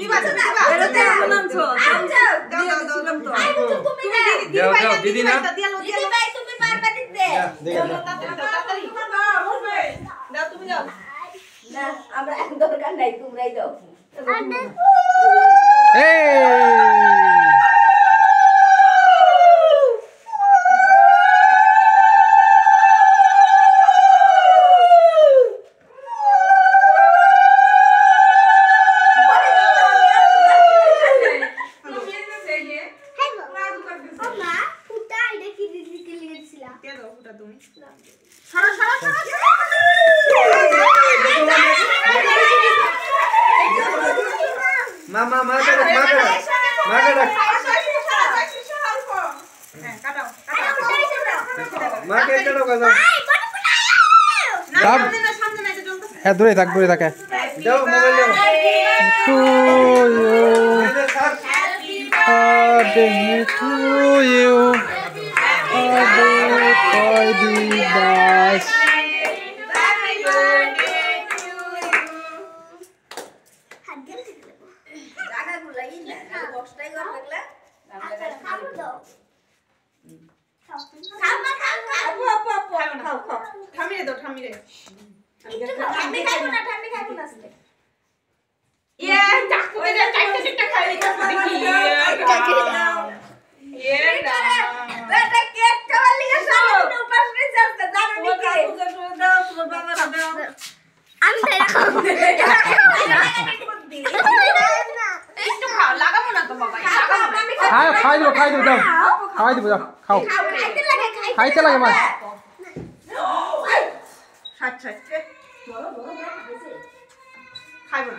দিবা এরতে নামছো দাও দিদি না দিদি ভাই তুমি মারবা দিতে তাড়াতাড়ি দাও তুমি দাও না আমরা দরকার নাই তোমরাই দাও হ্যাঁ দূরে থাক দূরে থাকে দাও মোবাইল দাও টু ইউ টু ইউ দাস খাই দিব দাও খাওয়াই দিব যাও খাও খাইতে লাগে মা খাইবো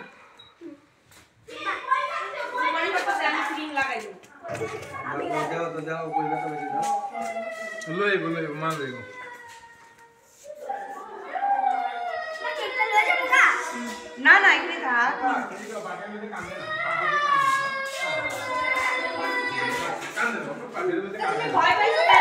না না এখানে থাক ভয় পাইছো